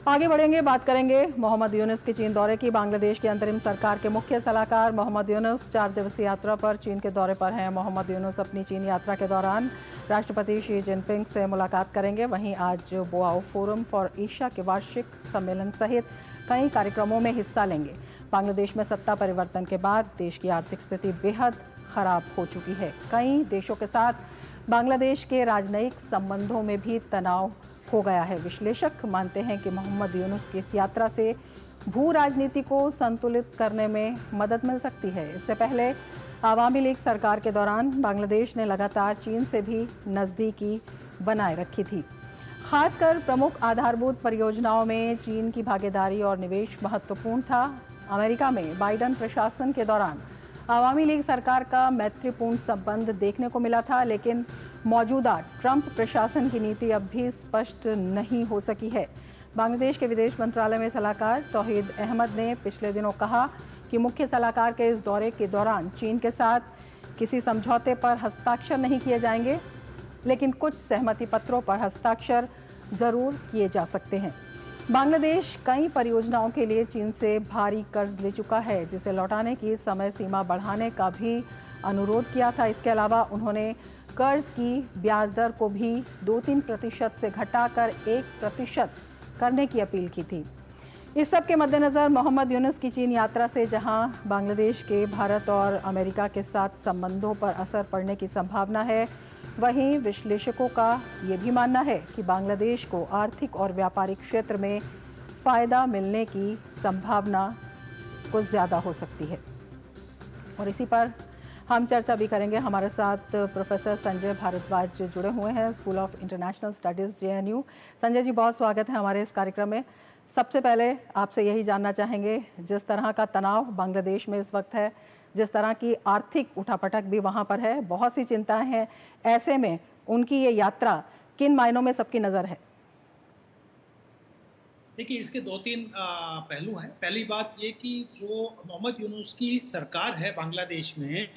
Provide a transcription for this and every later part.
आगे बढ़ेंगे, बात करेंगे मोहम्मद यूनुस के चीन दौरे की। बांग्लादेश की अंतरिम सरकार के मुख्य सलाहकार मोहम्मद यूनुस 4 दिवसीय यात्रा पर चीन के दौरे पर हैं। मोहम्मद यूनुस अपनी चीन यात्रा के दौरान राष्ट्रपति शी जिनपिंग से मुलाकात करेंगे। वहीं आज बोआओ फोरम फॉर एशिया के वार्षिक सम्मेलन सहित कई कार्यक्रमों में हिस्सा लेंगे। बांग्लादेश में सत्ता परिवर्तन के बाद देश की आर्थिक स्थिति बेहद खराब हो चुकी है। कई देशों के साथ बांग्लादेश के राजनयिक संबंधों में भी तनाव हो गया है। विश्लेषक मानते हैं कि मोहम्मद यूनुस की इस यात्रा से भू राजनीति को संतुलित करने में मदद मिल सकती है। इससे पहले आवामी लीग सरकार के दौरान बांग्लादेश ने लगातार चीन से भी नज़दीकी बनाए रखी थी। खासकर प्रमुख आधारभूत परियोजनाओं में चीन की भागीदारी और निवेश महत्वपूर्ण था। अमेरिका में बाइडेन प्रशासन के दौरान आवामी लीग सरकार का मैत्रीपूर्ण संबंध देखने को मिला था, लेकिन मौजूदा ट्रंप प्रशासन की नीति अब भी स्पष्ट नहीं हो सकी है। बांग्लादेश के विदेश मंत्रालय में सलाहकार तौहीद अहमद ने पिछले दिनों कहा कि मुख्य सलाहकार के इस दौरे के दौरान चीन के साथ किसी समझौते पर हस्ताक्षर नहीं किए जाएंगे, लेकिन कुछ सहमति पत्रों पर हस्ताक्षर जरूर किए जा सकते हैं। बांग्लादेश कई परियोजनाओं के लिए चीन से भारी कर्ज ले चुका है, जिसे लौटाने की समय सीमा बढ़ाने का भी अनुरोध किया था। इसके अलावा उन्होंने कर्ज की ब्याज दर को भी 2-3% से घटाकर 1% करने की अपील की थी। इस सब के मद्देनज़र मोहम्मद यूनुस की चीन यात्रा से जहां बांग्लादेश के भारत और अमेरिका के साथ संबंधों पर असर पड़ने की संभावना है, वहीं विश्लेषकों का ये भी मानना है कि बांग्लादेश को आर्थिक और व्यापारिक क्षेत्र में फ़ायदा मिलने की संभावना कुछ ज़्यादा हो सकती है। और इसी पर हम चर्चा भी करेंगे। हमारे साथ प्रोफेसर संजय भारद्वाज जुड़े हुए हैं, school of international studies JNU। Sanjay ji, बहुत स्वागत है हमारे इस कार्यक्रम में। सबसे पहले आपसे यही जानना चाहेंगे, जिस तरह का तनाव बांग्लादेश में इस वक्त है, जिस तरह की आर्थिक उठापटक भी वहाँ पर है, बहुत सी चिंताएं हैं, ऐसे में उनकी ये यात्रा किन मायनों में सबकी नज़र है? देखिए, इसके 2-3 पहलू हैं। पहली बात ये कि जो मोहम्मद यूनुस की सरकार है बांग्लादेश में,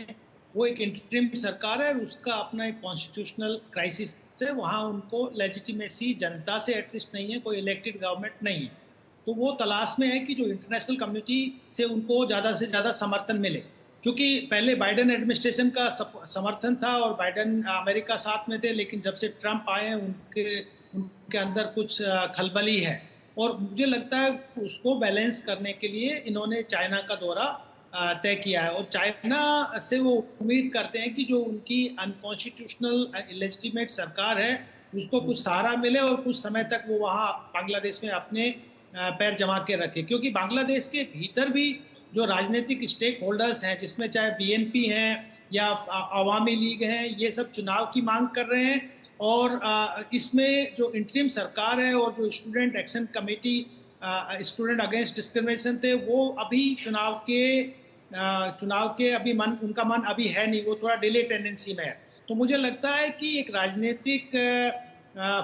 वो एक इंटरिम सरकार है और उसका अपना एक कॉन्स्टिट्यूशनल क्राइसिस है। वहाँ उनको लेजिटिमेसी जनता से एटलीस्ट नहीं है, कोई इलेक्टेड गवर्नमेंट नहीं है। तो वो तलाश में है कि जो इंटरनेशनल कम्युनिटी से उनको ज़्यादा से ज़्यादा समर्थन मिले, क्योंकि पहले बाइडेन एडमिनिस्ट्रेशन का समर्थन था और बाइडेन अमेरिका साथ में थे, लेकिन जब से ट्रंप आए हैं उनके उनके अंदर कुछ खलबली है। और मुझे लगता है उसको बैलेंस करने के लिए इन्होंने चाइना का दौरा तय किया है और चाइना से वो उम्मीद करते हैं कि जो उनकी अनकॉन्स्टिट्यूशनल इलेजिटिमेट सरकार है उसको कुछ सहारा मिले और कुछ समय तक वो वहाँ बांग्लादेश में अपने पैर जमा के रखे, क्योंकि बांग्लादेश के भीतर भी जो राजनीतिक स्टेक होल्डर्स हैं, जिसमें चाहे BNP हैं या अवामी लीग हैं, ये सब चुनाव की मांग कर रहे हैं। और इसमें जो इंटरिम सरकार है और जो student action committee student against discrimination थे, वो अभी चुनाव के अभी उनका मन अभी है नहीं, वो थोड़ा डिले टेंडेंसी में है। तो मुझे लगता है कि एक राजनीतिक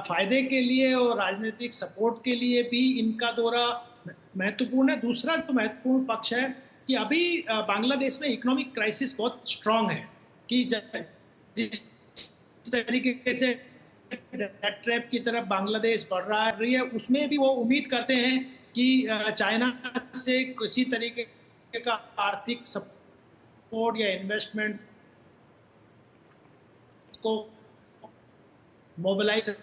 फायदे के लिए और राजनीतिक सपोर्ट के लिए भी इनका दौरा महत्वपूर्ण है। दूसरा जो महत्वपूर्ण पक्ष है कि अभी बांग्लादेश में इकोनॉमिक क्राइसिस बहुत स्ट्रांग है, कि जिस तरीके से डेट ट्रैप की तरफ बांग्लादेश बढ़ रही है, उसमें भी वो उम्मीद करते हैं कि चाइना से किसी तरीके का आर्थिक सपोर्ट या इन्वेस्टमेंट को मोबिलाइज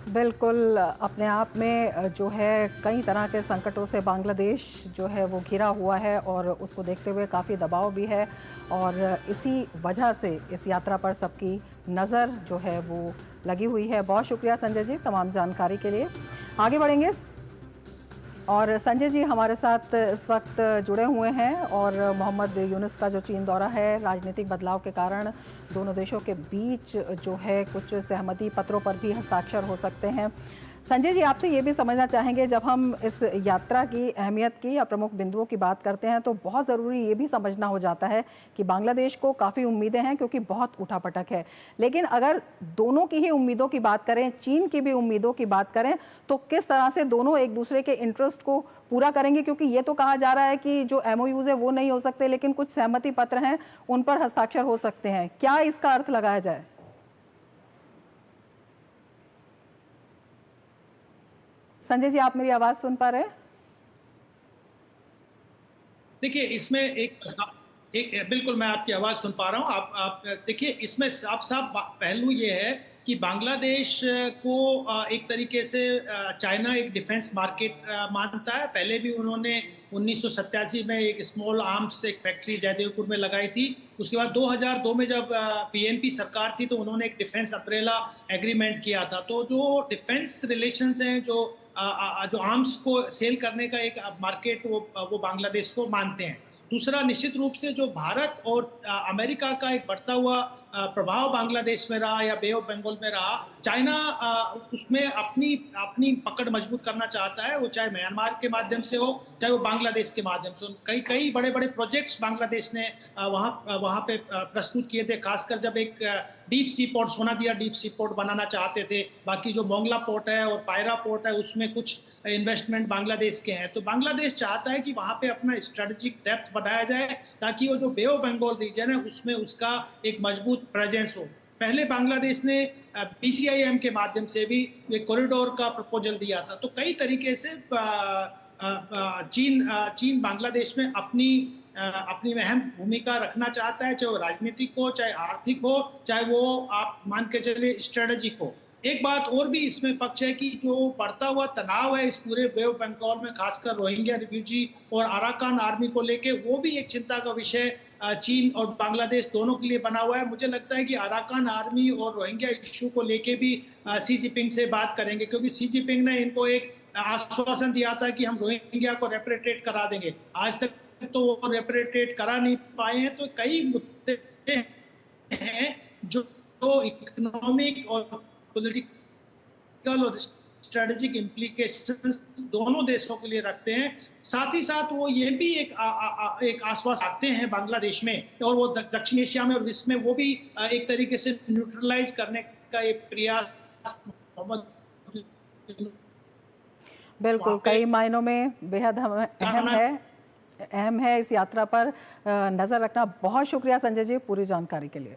बिल्कुल, अपने आप में जो है कई तरह के संकटों से बांग्लादेश जो है वो घिरा हुआ है और उसको देखते हुए काफ़ी दबाव भी है और इसी वजह से इस यात्रा पर सबकी नज़र जो है वो लगी हुई है। बहुत शुक्रिया संजय जी तमाम जानकारी के लिए। आगे बढ़ेंगे और संजय जी हमारे साथ इस वक्त जुड़े हुए हैं और मोहम्मद यूनुस का जो चीन दौरा है, राजनीतिक बदलाव के कारण दोनों देशों के बीच जो है कुछ सहमति पत्रों पर भी हस्ताक्षर हो सकते हैं। संजय जी, आपसे ये भी समझना चाहेंगे, जब हम इस यात्रा की अहमियत की या प्रमुख बिंदुओं की बात करते हैं तो बहुत ज़रूरी ये भी समझना हो जाता है कि बांग्लादेश को काफ़ी उम्मीदें हैं, क्योंकि बहुत उठापटक है। लेकिन अगर दोनों की ही उम्मीदों की बात करें, चीन की भी उम्मीदों की बात करें, तो किस तरह से दोनों एक दूसरे के इंटरेस्ट को पूरा करेंगे? क्योंकि ये तो कहा जा रहा है कि जो MOUs है वो नहीं हो सकते, लेकिन कुछ सहमति पत्र हैं उन पर हस्ताक्षर हो सकते हैं। क्या इसका अर्थ लगाया जाए? संजय जी, आप मेरी आवाज सुन पा रहे हैं? देखिए, इसमें बिल्कुल मैं आपकी आवाज़ सुन पा रहा हूँ। आप देखिए, इसमें साफ-साफ पहलू ये है कि बांग्लादेश को एक तरीके से चाइना एक डिफेंस मार्केट मानता है। पहले भी उन्होंने 1987 में एक स्मॉल आर्म्स एक फैक्ट्री जयदेवपुर में लगाई थी। उसके बाद 2002 में जब पीएनपी सरकार थी, तो उन्होंने एक डिफेंस अम्ब्रेला एग्रीमेंट किया था। तो जो डिफेंस रिलेशंस हैं, जो आर्म्स को सेल करने का एक मार्केट, वो बांग्लादेश को मानते हैं। दूसरा, निश्चित रूप से जो भारत और अमेरिका का एक बढ़ता हुआ प्रभाव बांग्लादेश में रहा या बे ऑफ बंगाल में रहा, चाइना उसमें अपनी अपनी पकड़ मजबूत करना चाहता है, वो चाहे म्यांमार के माध्यम से हो, चाहे वो बांग्लादेश के माध्यम से हो। कई कई बड़े बड़े प्रोजेक्ट्स बांग्लादेश ने वहाँ पे प्रस्तुत किए थे, खासकर जब एक deep sea port, Sonadia deep sea port बनाना चाहते थे। बाकी जो मोंगला पोर्ट है और पायरा पोर्ट है, उसमें कुछ इन्वेस्टमेंट बांग्लादेश के हैं। तो बांग्लादेश चाहता है कि वहां पे अपना स्ट्रेटेजिक डेप्थ बढ़ाया जाए, ताकि वो जो बे ऑफ बंगाल रीजन है उसमें उसका एक मजबूत प्रेजेंस हो। पहले बांग्लादेश ने पीसीआईएम के माध्यम से भी एक कॉरिडोर का प्रपोजल दिया था। तो कई तरीके से चीन बांग्लादेश में अपनी अहम भूमिका रखना चाहता है, चाहे वो राजनीतिक हो, चाहे आर्थिक हो, चाहे वो आप मान के चलिए स्ट्रेटेजिक हो। एक बात और भी इसमें पक्ष है कि जो बढ़ता हुआ तनाव है इस पूरे बे ऑफ बंगाल में, खासकर रोहिंग्या रिफ्यूजी और अराकान आर्मी को लेके, वो भी एक चिंता का विषय चीन और बांग्लादेश दोनों के लिए बना हुआ है। मुझे लगता है कि अराकान आर्मी और रोहिंग्या इश्यू को लेके भी सी जिनपिंग से बात करेंगे, क्योंकि सी जिनपिंग ने इनको एक आश्वासन दिया था कि हम रोहिंग्या को रेपरेटेट करा देंगे। आज तक तो वो रेपरेटेट करा नहीं पाए हैं। तो कई मुद्दे हैं जो इकोनॉमिक और पॉलिटिकल और स्ट्रेटेजिक इम्प्लीकेशंस दोनों देशों के लिए रखते हैं। साथ ही साथ वो ये भी एक आश्वासन आते हैं बांग्लादेश में, और वो दक्षिण एशिया में और विश्व में वो भी एक तरीके से न्यूट्रलाइज करने का एक प्रयास मोहम्मद बिल्कुल, कई मायनों में बेहद अहम है इस यात्रा पर नजर रखना। बहुत शुक्रिया संजय जी पूरी जानकारी के लिए।